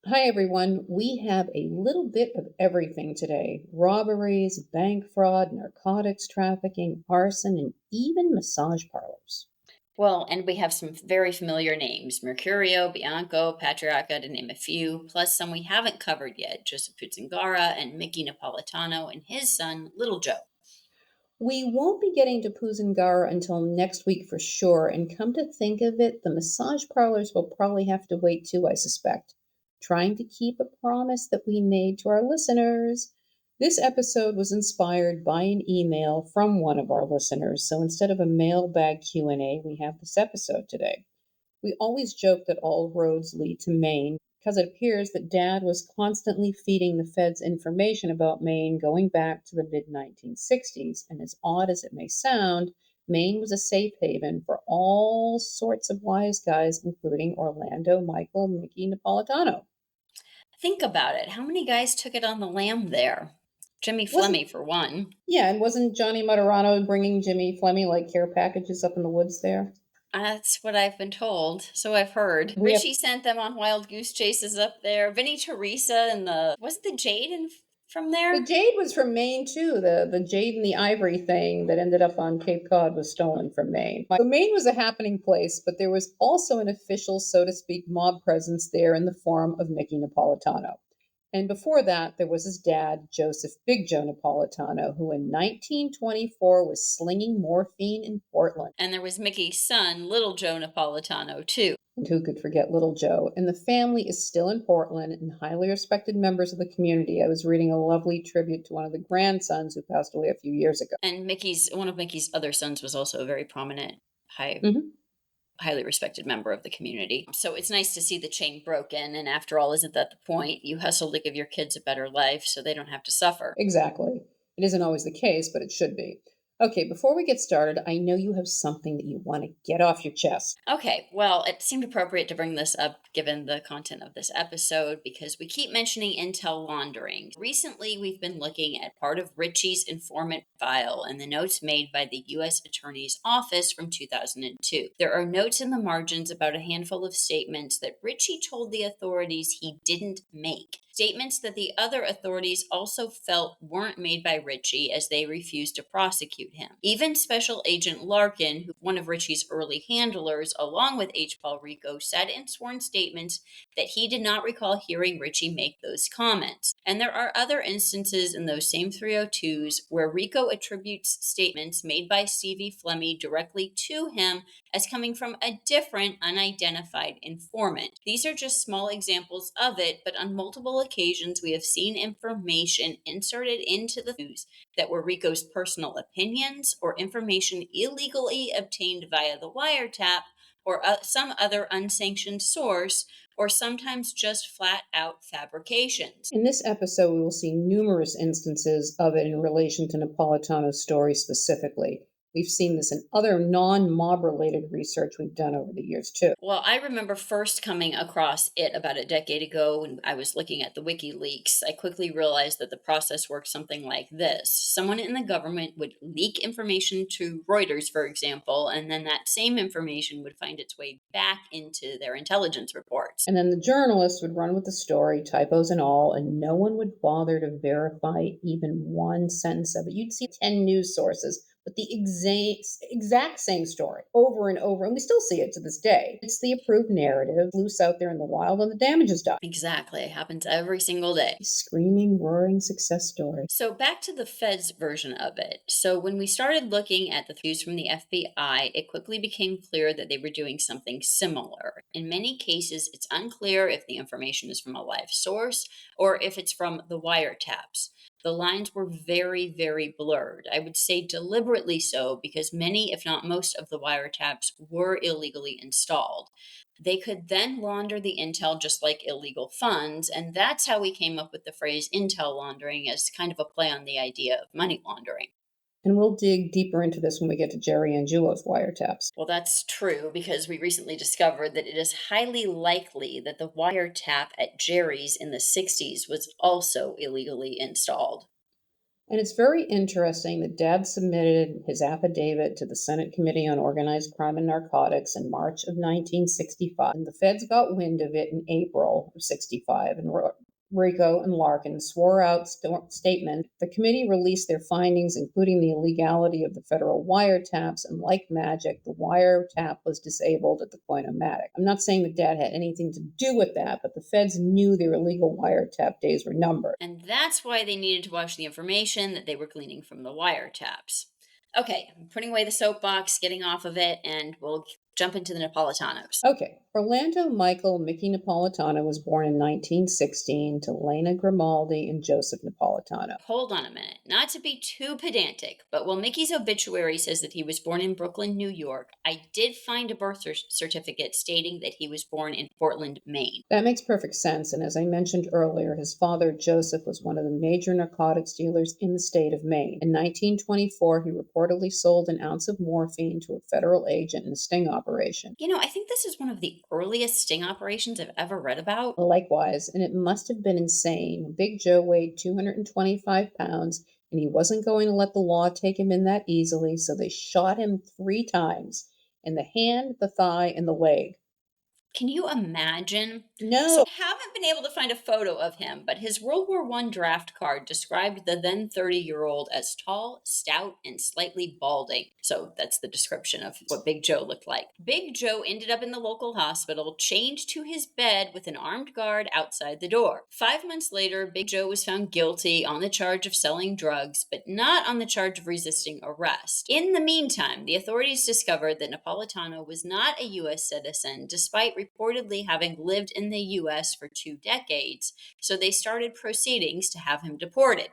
Hi, everyone. We have a little bit of everything today: robberies, bank fraud, narcotics trafficking, arson, and even massage parlors. Well, and we have some very familiar names: Mercurio, Bianco, Patriarca, to name a few, plus some we haven't covered yet: Joseph Puzzingara and Mickey Napolitano and his son, Little Joe. We won't be getting to Puzangara until next week for sure, and come to think of it, the massage parlors will probably have to wait too, I suspect. Trying to keep a promise that we made to our listeners. This episode was inspired by an email from one of our listeners, so instead of a mailbag Q&A, we have this episode today. We always joke that all roads lead to Maine because it appears that Dad was constantly feeding the feds information about Maine going back to the mid 1960s. And as odd as it may sound, Maine was a safe haven for all sorts of wise guys, including Orlando, Michael, Mickey Napolitano. Think about it. How many guys took it on the lam there? Jimmy Wasn't Flemmy, for one. Yeah, and wasn't Johnny Materano bringing Jimmy Flemmy like care packages up in the woods there? That's what I've been told. So I've heard. We have Richie sent them on wild goose chases up there. Vinnie Teresa and wasn't the Jade from The there? jade was from Maine too. The jade and the ivory thing that ended up on Cape Cod was stolen from Maine. So Maine was a happening place, but there was also an official, so to speak, mob presence there in the form of Mickey Napolitano. And before that, there was his dad, Joseph Big Joe Napolitano, who in 1924 was slinging morphine in Portland. And there was Mickey's son, Little Joe Napolitano, too. And who could forget Little Joe? And the family is still in Portland and highly respected members of the community. I was reading a lovely tribute to one of the grandsons who passed away a few years ago. And one of Mickey's other sons was also a very prominent, Mhm. highly respected member of the community. So it's nice to see the chain broken. And after all, isn't that the point? You hustle to give your kids a better life so they don't have to suffer. Exactly. It isn't always the case, but it should be. Okay, before we get started, I know you have something that you want to get off your chest. Okay, well, it seemed appropriate to bring this up given the content of this episode because we keep mentioning intel laundering. Recently, we've been looking at part of Richie's informant file and the notes made by the U.S. Attorney's Office from 2002. There are notes in the margins about a handful of statements that Richie told the authorities he didn't make. Statements that the other authorities also felt weren't made by Richie as they refused to prosecute him. Even Special Agent Larkin, one of Richie's early handlers, along with H. Paul Rico, said in sworn statements that he did not recall hearing Richie make those comments. And there are other instances in those same 302s where Rico attributes statements made by Stevie Flemmy directly to him as coming from a different unidentified informant. These are just small examples of it, but on multiple occasions we have seen information inserted into the news that were Rico's personal opinions or information illegally obtained via the wiretap or some other unsanctioned source, or sometimes just flat out fabrications. In this episode, we will see numerous instances of it in relation to Napolitano's story specifically. We've seen this in other non mob related research we've done over the years, too. Well, I remember first coming across it about a decade ago when I was looking at the WikiLeaks. I quickly realized that the process worked something like this. Someone in the government would leak information to Reuters, for example, and then that same information would find its way back into their intelligence reports. And then the journalist would run with the story, typos and all, and no one would bother to verify even one sentence of it. You'd see 10 news sources with the exact same story over and over, and we still see it to this day. It's the approved narrative, loose out there in the wild, and the damage is done. Exactly. It happens every single day. Screaming, roaring success story. So back to the Fed's version of it. So when we started looking at the views from the FBI, it quickly became clear that they were doing something similar. In many cases, it's unclear if the information is from a live source or if it's from the wiretaps. The lines were very, very blurred. I would say deliberately so because many, if not most, of the wiretaps were illegally installed. They could then launder the intel just like illegal funds, and that's how we came up with the phrase intel laundering as kind of a play on the idea of money laundering. And we'll dig deeper into this when we get to Jerry Angelo's wiretaps. Well, that's true because we recently discovered that it is highly likely that the wiretap at Jerry's in the 60s was also illegally installed. And it's very interesting that Dad submitted his affidavit to the Senate Committee on Organized Crime and Narcotics in March of 1965. And the feds got wind of it in April of 65. And Rico and Larkin swore out statements. The committee released their findings, including the illegality of the federal wiretaps, and like magic, the wiretap was disabled at the Coinomatic. I'm not saying that Dad had anything to do with that, but the feds knew their illegal wiretap days were numbered. And that's why they needed to watch the information that they were gleaning from the wiretaps. Okay, I'm putting away the soapbox, getting off of it, and we'll jump into the Napolitanos. Okay. Orlando Michael Mickey Napolitano was born in 1916 to Lena Grimaldi and Joseph Napolitano. Hold on a minute. Not to be too pedantic, but while Mickey's obituary says that he was born in Brooklyn, New York, I did find a birth certificate stating that he was born in Portland, Maine. That makes perfect sense, and as I mentioned earlier, his father, Joseph, was one of the major narcotics dealers in the state of Maine. In 1924, he reportedly sold an ounce of morphine to a federal agent in a sting operation. You know, I think this is one of the earliest sting operations I've ever read about. Likewise, and it must have been insane. Big Joe weighed 225 pounds, and he wasn't going to let the law take him in that easily, so they shot him 3 times in the hand, the thigh, and the leg. Can you imagine? No. So I haven't been able to find a photo of him, but his World War I draft card described the then 30-year-old as tall, stout, and slightly balding. So that's the description of what Big Joe looked like. Big Joe ended up in the local hospital, chained to his bed with an armed guard outside the door. 5 months later, Big Joe was found guilty on the charge of selling drugs, but not on the charge of resisting arrest. In the meantime, the authorities discovered that Napolitano was not a U.S. citizen, despite reportedly having lived in the U.S. for 2 decades, so they started proceedings to have him deported.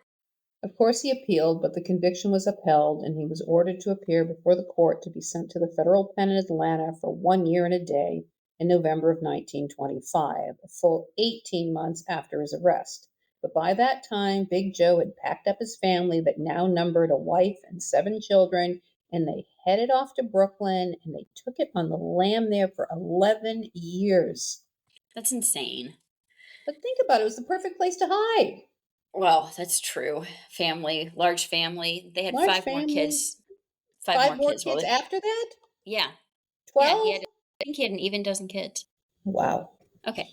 Of course, he appealed, but the conviction was upheld, and he was ordered to appear before the court to be sent to the federal pen in Atlanta for 1 year and a day in November of 1925, a full 18 months after his arrest. But by that time, Big Joe had packed up his family that now numbered a wife and 7 children, and they headed off to Brooklyn, and they took it on the lam there for 11 years. That's insane. But think about it, it was the perfect place to hide. Well, that's true. Family, large family. They had Large 5 more family, kids. 5 5 more more kids. Well, kids after that? yeah. Yeah, 12? I think he had an even dozen kids. Wow. Okay.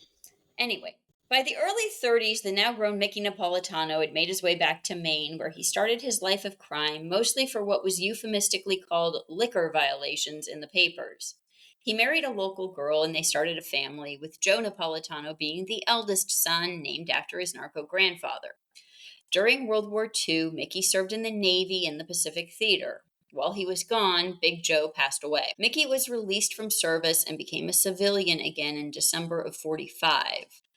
Anyway, by the early 30s, the now grown Mickey Napolitano had made his way back to Maine, where he started his life of crime, mostly for what was euphemistically called liquor violations in the papers. He married a local girl and they started a family, with Joe Napolitano being the eldest son, named after his narco grandfather. During World War II, Mickey served in the Navy and the Pacific Theater. While he was gone, Big Joe passed away. Mickey was released from service and became a civilian again in December of 45.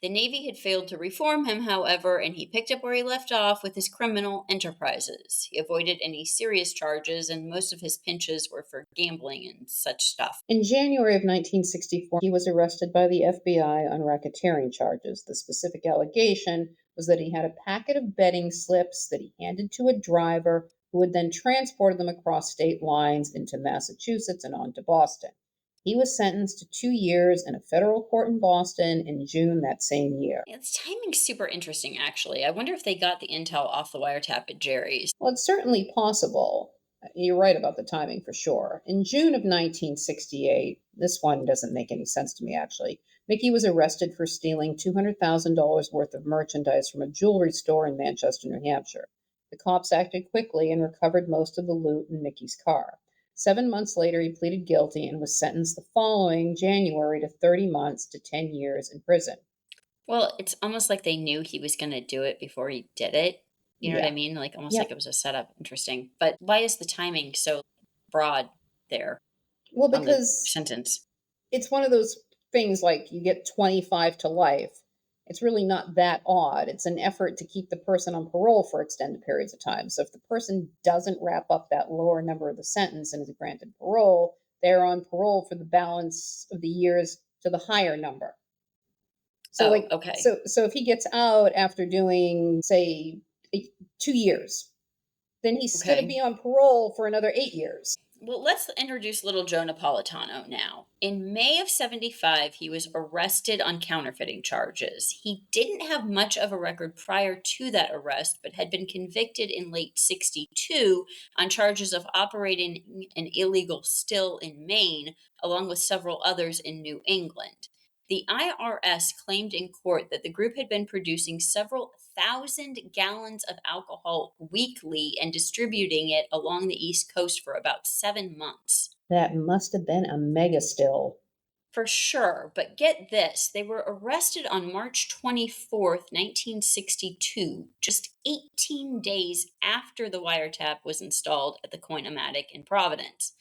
The Navy had failed to reform him, however, and he picked up where he left off with his criminal enterprises. He avoided any serious charges, and most of his pinches were for gambling and such stuff. In January of 1964, he was arrested by the FBI on racketeering charges. The specific allegation was that he had a packet of betting slips that he handed to a driver who would then transport them across state lines into Massachusetts and on to Boston. He was sentenced to 2 years in a federal court in Boston in June that same year. Yeah, this timing's super interesting, actually. I wonder if they got the intel off the wiretap at Jerry's. Well, it's certainly possible. You're right about the timing for sure. In June of 1968, this one doesn't make any sense to me actually, Mickey was arrested for stealing $200,000 worth of merchandise from a jewelry store in Manchester, New Hampshire. The cops acted quickly and recovered most of the loot in Mickey's car. 7 months later, he pleaded guilty and was sentenced the following January to 30 months to 10 years in prison. Well, it's almost like they knew he was going to do it before he did it. You know what I Yeah. mean? Like almost Yep. like it was a setup. Interesting. But why is the timing so broad there Well, on the because sentence? it's one of those things like you get 25 to life. It's really not that odd. It's an effort to keep the person on parole for extended periods of time. So if the person doesn't wrap up that lower number of the sentence and is granted parole, they're on parole for the balance of the years to the higher number. So Oh, okay. so if he gets out after doing say 2 years, then he's going to Okay. be on parole for another 8 years. Well, let's introduce little Joe Napolitano now. In May of 75, he was arrested on counterfeiting charges. He didn't have much of a record prior to that arrest, but had been convicted in late 62 on charges of operating an illegal still in Maine, along with several others in New England. The IRS claimed in court that the group had been producing several thousand gallons of alcohol weekly and distributing it along the East Coast for about 7 months. That must have been a mega still. For sure, but get this, they were arrested on March 24th, 1962, just 18 days after the wiretap was installed at the Coin-O-Matic in Providence.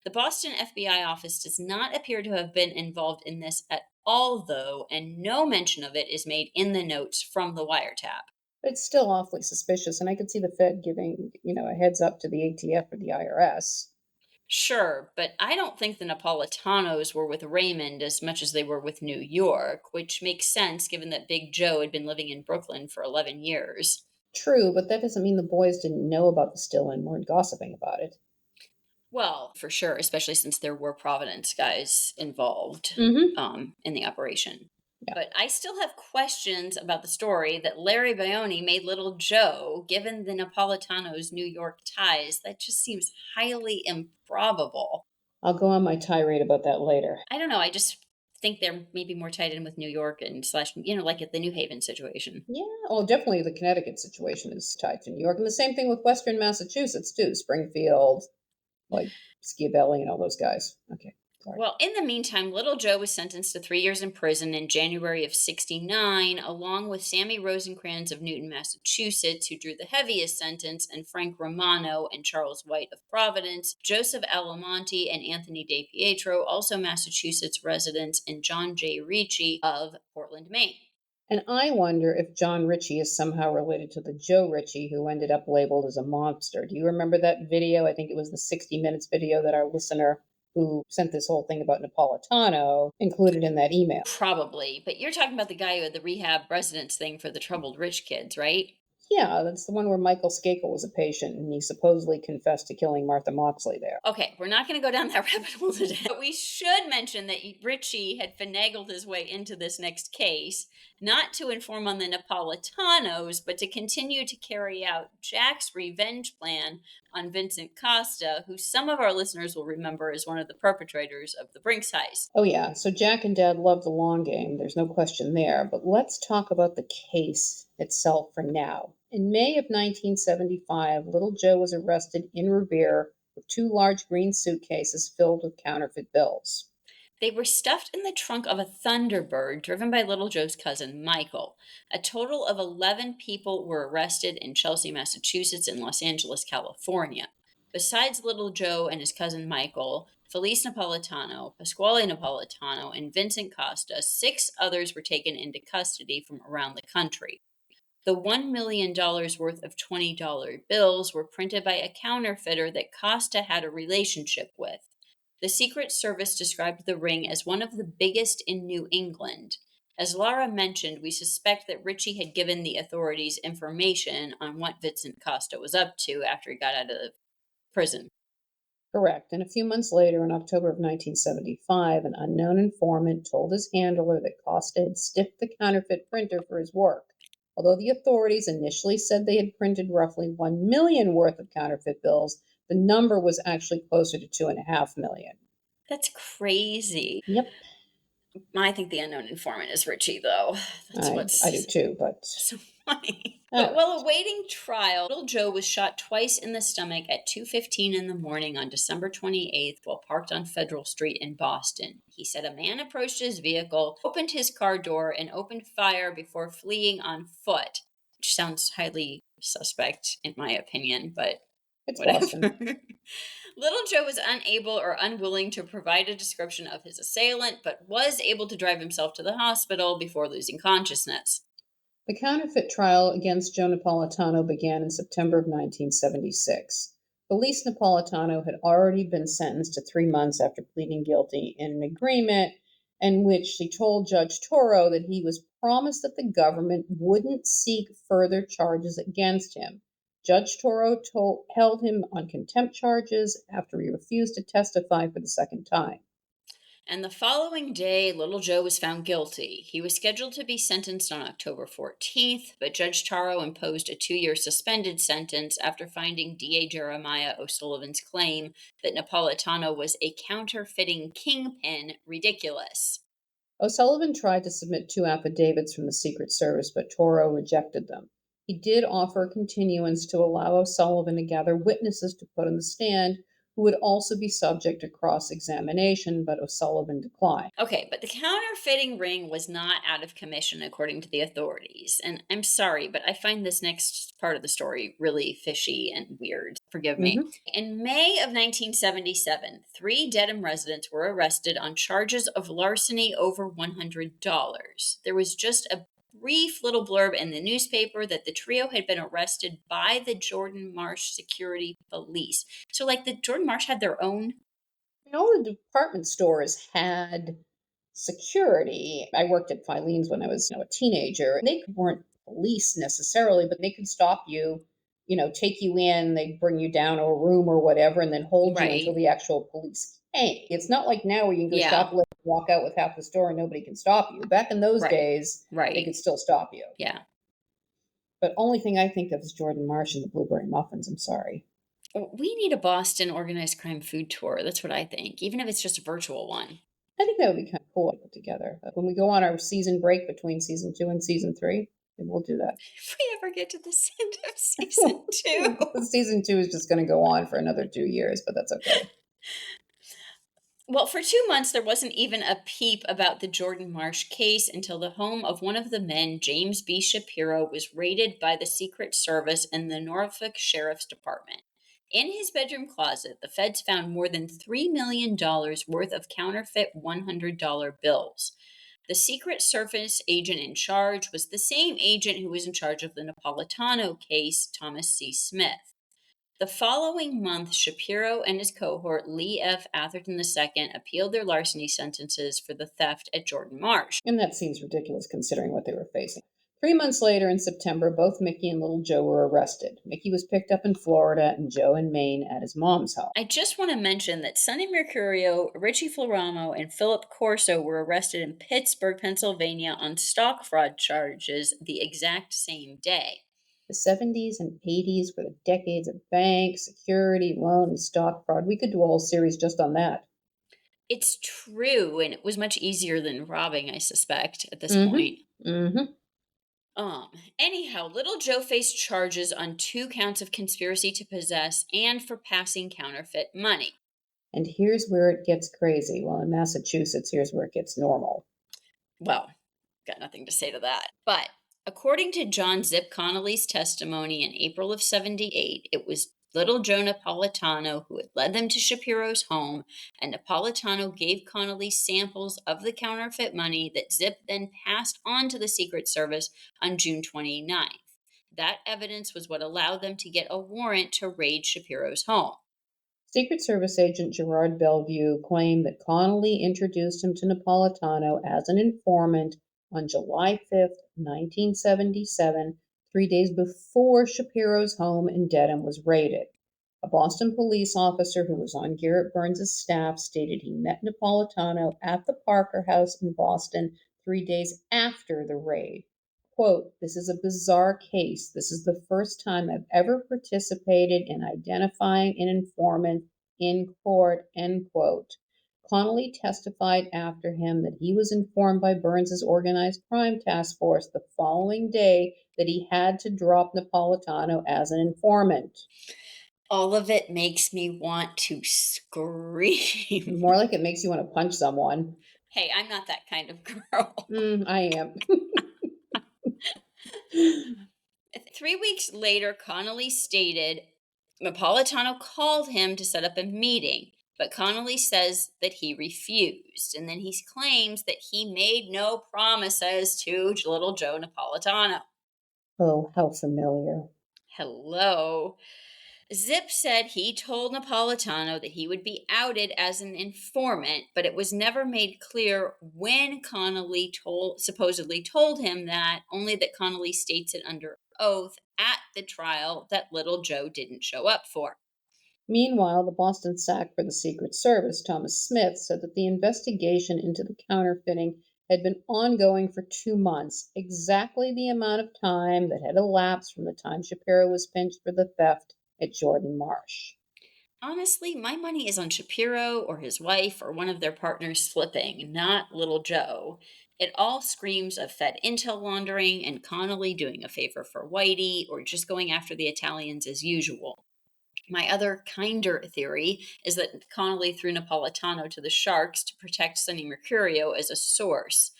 The Boston FBI office does not appear to have been involved in this at all, though, and no mention of it is made in the notes from the wiretap. But it's still awfully suspicious, and I could see the Fed giving, a heads up to the ATF or the IRS. Sure, but I don't think the Napolitanos were with Raymond as much as they were with New York, which makes sense given that Big Joe had been living in Brooklyn for 11 years. True, but that doesn't mean the boys didn't know about the still and weren't gossiping about it. Well, for sure, especially since there were Providence guys involved Mm-hmm. in the operation. Yeah. But I still have questions about the story that Larry Bayoni made little Joe, given the Napolitano's New York ties. That just seems highly improbable. I'll go on my tirade about that later. I don't know. I just think they're maybe more tied in with New York and slash, like at the New Haven situation. Yeah, well, definitely the Connecticut situation is tied to New York, and the same thing with Western Massachusetts too. Springfield, like Schiavelli and all those guys. Okay, sorry. Well, in the meantime, little Joe was sentenced to 3 years in prison in January of 69, along with Sammy Rosencrans of Newton, Massachusetts, who drew the heaviest sentence, and Frank Romano and Charles White of Providence, Joseph Alamonte and Anthony DePietro, also Massachusetts residents, and John J. Ricci of Portland, Maine. And I wonder if John Ritchie is somehow related to the Joe Ritchie who ended up labeled as a monster. Do you remember that video? I think it was the 60 Minutes video that our listener who sent this whole thing about Napolitano included in that email. Probably, but you're talking about the guy who had the rehab residence thing for the troubled rich kids, right? Yeah, that's the one where Michael Skakel was a patient and he supposedly confessed to killing Martha Moxley there. Okay, we're not going to go down that rabbit hole today. But we should mention that Ritchie had finagled his way into this next case, not to inform on the Napolitanos, but to continue to carry out Jack's revenge plan on Vincent Costa, who some of our listeners will remember as one of the perpetrators of the Brinks heist. Oh, yeah, so Jack and Dad love the long game. There's no question there. But let's talk about the case itself for now. In May of 1975, little Joe was arrested in Revere with two large green suitcases filled with counterfeit bills. They were stuffed in the trunk of a Thunderbird driven by little Joe's cousin, Michael. A total of 11 people were arrested in Chelsea, Massachusetts, and Los Angeles, California. Besides little Joe and his cousin Michael, Felice Napolitano, Pasquale Napolitano, and Vincent Costa, 6 others were taken into custody from around the country. The $1 million worth of $20 bills were printed by a counterfeiter that Costa had a relationship with. The Secret Service described the ring as one of the biggest in New England. As Laura mentioned, we suspect that Ritchie had given the authorities information on what Vincent Costa was up to after he got out of prison. Correct. And a few months later, in October of 1975, an unknown informant told his handler that Costa had stiffed the counterfeit printer for his work. Although the authorities initially said they had printed roughly 1 million worth of counterfeit bills, the number was actually closer to 2.5 million. That's crazy. Yep. I think the unknown informant is Ritchie, though. I do too, but so funny. But while awaiting trial, little Joe was shot twice in the stomach at 2:15 in the morning on December 28th while parked on Federal Street in Boston. He said a man approached his vehicle, opened his car door, and opened fire before fleeing on foot, which sounds highly suspect in my opinion, but it's whatever. Boston. Little Joe was unable or unwilling to provide a description of his assailant, but was able to drive himself to the hospital before losing consciousness. The counterfeit trial against Joe Napolitano began in September of 1976. Felice Napolitano had already been sentenced to 3 months after pleading guilty in an agreement in which she told Judge Toro that he was promised that the government wouldn't seek further charges against him. Judge Toro held him on contempt charges after he refused to testify for the second time. And the following day, little Joe was found guilty. He was scheduled to be sentenced on October 14th, but Judge Taro imposed a 2-year suspended sentence after finding DA Jeremiah O'Sullivan's claim that Napolitano was a counterfeiting kingpin ridiculous. O'Sullivan tried to submit 2 affidavits from the Secret Service, but Toro rejected them. He did offer a continuance to allow O'Sullivan to gather witnesses to put on the stand who would also be subject to cross examination, but O'Sullivan declined. Okay, but the counterfeiting ring was not out of commission according to the authorities. And I'm sorry, but I find this next part of the story really fishy and weird. Forgive me. Hmm. In May of 1977, 3 Dedham residents were arrested on charges of larceny over $100. There was just a brief little blurb in the newspaper that the trio had been arrested by the Jordan Marsh Security Police. So, like, the Jordan Marsh had their own. And all the department stores had security. I worked at Filene's when I was a teenager. They weren't police necessarily, but they could stop you, take you in, they'd bring you down to a room or whatever, and then hold you until Right. the actual police came. It's not like now where you can go Yeah. shoplift, walk out with half the store and nobody can stop you. Back in those Right. days, they Right. could still stop you. Yeah. But only thing I think of is Jordan Marsh and the Blueberry Muffins. I'm sorry. We need a Boston organized crime food tour. That's what I think, even if it's just a virtual one. I think that would be kind of cool to put together. When we go on our season break between season 2 and season 3, then we'll do that. If we ever get to the end of season 2. Season 2 is just going to go on for another 2 years, but that's okay. Well, for 2 months, there wasn't even a peep about the Jordan Marsh case until the home of one of the men, James B. Shapiro, was raided by the Secret Service and the Norfolk Sheriff's Department. In his bedroom closet, the feds found more than $3 million worth of counterfeit $100 bills. The Secret Service agent in charge was the same agent who was in charge of the Napolitano case, Thomas C. Smith. The following month, Shapiro and his cohort, Lee F. Atherton II, appealed their larceny sentences for the theft at Jordan Marsh. And that seems ridiculous considering what they were facing. 3 months later, in September, both Mickey and little Joe were arrested. Mickey was picked up in Florida and Joe in Maine at his mom's house. I just want to mention that Sonny Mercurio, Richie Floramo, and Philip Corso were arrested in Pittsburgh, Pennsylvania on stock fraud charges the exact same day. The 70s and 80s were the decades of bank, security, loan, and stock fraud. We could do a whole series just on that. It's true, and it was much easier than robbing, I suspect, at this point. Mm-hmm. Mm-hmm. Anyhow, little Joe faced charges on 2 counts of conspiracy to possess and for passing counterfeit money. And here's where it gets crazy. Well, in Massachusetts, here's where it gets normal. Well, got nothing to say to that. But according to John Zip Connolly's testimony in April of 78, it was little Joe Napolitano who had led them to Shapiro's home, and Napolitano gave Connolly samples of the counterfeit money that Zip then passed on to the Secret Service on June 29th. That evidence was what allowed them to get a warrant to raid Shapiro's home. Secret Service agent Gerard Bellevue claimed that Connolly introduced him to Napolitano as an informant on July 5th, 1977, 3 days before Shapiro's home in Dedham was raided. A Boston police officer who was on Garrett Burns' staff stated he met Napolitano at the Parker House in Boston 3 days after the raid. Quote, "This is a bizarre case. This is the first time I've ever participated in identifying an informant in court," end quote. Connolly testified after him that he was informed by Burns's organized crime task force the following day that he had to drop Napolitano as an informant. All of it makes me want to scream. More like it makes you want to punch someone. Hey, I'm not that kind of girl. I am. 3 weeks later, Connolly stated Napolitano called him to set up a meeting, but Connolly says that he refused. And then he claims that he made no promises to little Joe Napolitano. Oh, how familiar. Hello. Zip said he told Napolitano that he would be outed as an informant, but it was never made clear when Connolly supposedly told him that, only that Connolly states it under oath at the trial that little Joe didn't show up for. Meanwhile, the Boston SAC for the Secret Service, Thomas Smith, said that the investigation into the counterfeiting had been ongoing for 2 months, exactly the amount of time that had elapsed from the time Shapiro was pinched for the theft at Jordan Marsh. Honestly, my money is on Shapiro or his wife or one of their partners flipping, not little Joe. It all screams of Fed intel laundering and Connolly doing a favor for Whitey or just going after the Italians as usual. My other kinder theory is that Connolly threw Napolitano to the Sharks to protect Sonny Mercurio as a source.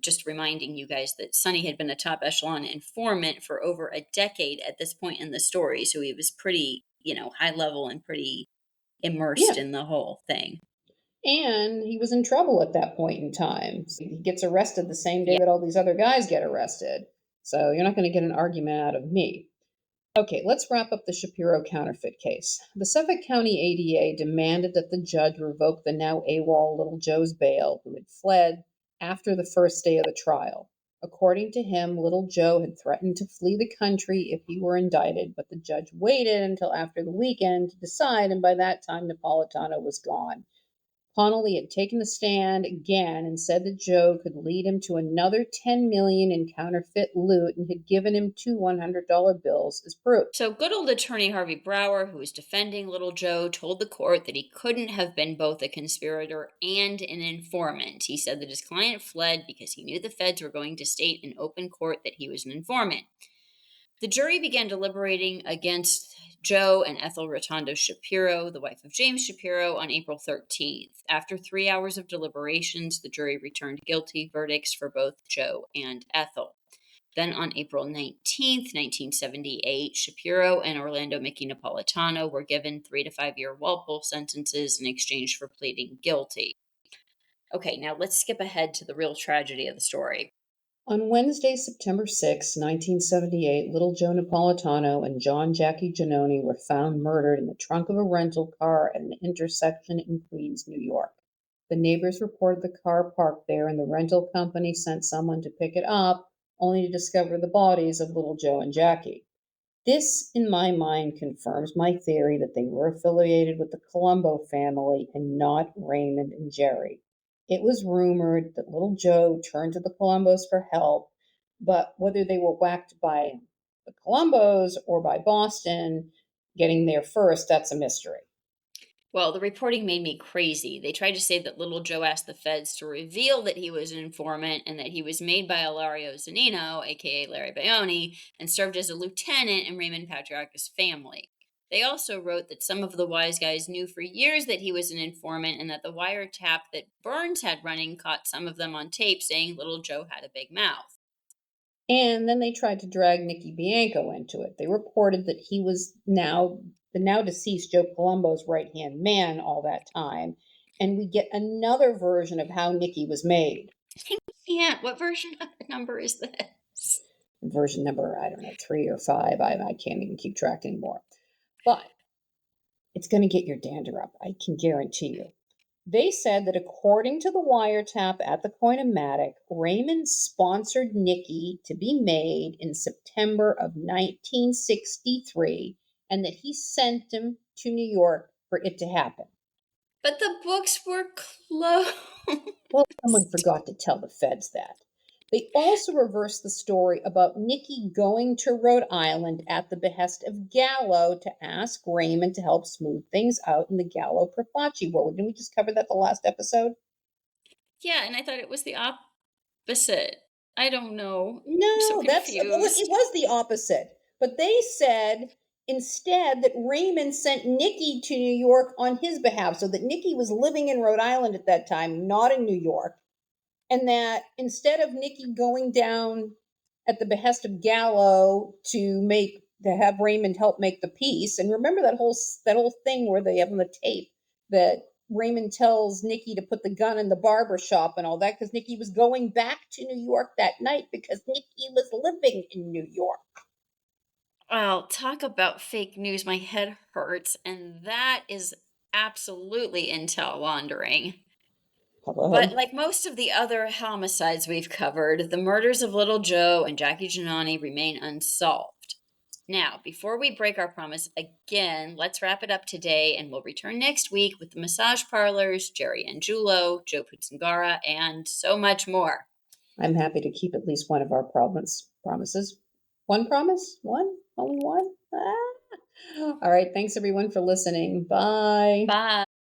Just reminding you guys that Sonny had been a top echelon informant for over a decade at this point in the story, so he was pretty, high level and pretty immersed Yeah, in the whole thing. and he was in trouble at that point in time. So he gets arrested the same day Yeah. that all these other guys get arrested. So you're not going to get an argument out of me. Okay, let's wrap up the Shapiro counterfeit case. The Suffolk County ADA demanded that the judge revoke the now AWOL Little Joe's bail, who had fled after the first day of the trial. According to him, Little Joe had threatened to flee the country if he were indicted, but the judge waited until after the weekend to decide, and by that time, Napolitano was gone. Connolly had taken the stand again and said that Joe could lead him to another $10 million in counterfeit loot and had given him two $100 bills as proof. So, good old attorney Harvey Brower, who was defending little Joe, told the court that he couldn't have been both a conspirator and an informant. He said that his client fled because he knew the feds were going to state in open court that he was an informant. The jury began deliberating against Joe and Ethel Rotondo Shapiro, the wife of James Shapiro, on April 13th. After 3 hours of deliberations, the jury returned guilty verdicts for both Joe and Ethel. Then on April 19th, 1978, Shapiro and Orlando Mickey Napolitano were given 3 to 5 year Walpole sentences in exchange for pleading guilty. Okay, now let's skip ahead to the real tragedy of the story. On Wednesday, September 6, 1978, little Joe Napolitano and John Jackie Giannone were found murdered in the trunk of a rental car at an intersection in Queens, New York. The neighbors reported the car parked there, and the rental company sent someone to pick it up, only to discover the bodies of little Joe and Jackie. This, in my mind, confirms my theory that they were affiliated with the Colombo family and not Raymond and Jerry. It was rumored that little Joe turned to the Colombos for help, but whether they were whacked by the Colombos or by Boston getting there first, that's a mystery. Well, the reporting made me crazy. They tried to say that little Joe asked the feds to reveal that he was an informant and that he was made by Ilario Zanino, aka Larry Bayoni, and served as a lieutenant in Raymond Patriarch's family. They also wrote that some of the wise guys knew for years that he was an informant and that the wiretap that Burns had running caught some of them on tape saying little Joe had a big mouth. And then they tried to drag Nicky Bianco into it. They reported that he was the now deceased Joe Colombo's right hand man all that time. And we get another version of how Nicky was made. I can't. What version of the number is this? Version number, I don't know, 3 or 5. I can't even keep track anymore. But it's going to get your dander up. I can guarantee you. They said that according to the wiretap at the Coinomatic, Raymond sponsored Nicky to be made in September of 1963 and that he sent him to New York for it to happen. But the books were closed. Well, someone forgot to tell the feds that. They also reversed the story about Nicky going to Rhode Island at the behest of Gallo to ask Raymond to help smooth things out in the Gallo-Profaci war. Didn't we just cover that the last episode? Yeah, and I thought it was the opposite. I don't know. I'm so No, it confused. was the opposite. But they said instead that Raymond sent Nicky to New York on his behalf, so that Nicky was living in Rhode Island at that time, not in New York, and that instead of Nicky going down at the behest of Gallo to have Raymond help make the peace, and remember that whole thing where they have on the tape that Raymond tells Nicky to put the gun in the barber shop and all that because Nicky was going back to New York that night because Nicky was living in New York. Well, talk about fake news. My head hurts. And that is absolutely intel laundering. But Hello. like most of the other homicides we've covered, the murders of little Joe and Jackie Giannone remain unsolved. Now, before we break our promise again, let's wrap it up today and we'll return next week with the massage parlors, Jerry and Julo, Joe Putzangara, and so much more. I'm happy to keep at least one of our promises. One promise? One? Only one? Ah. All right. Thanks everyone for listening. Bye. Bye.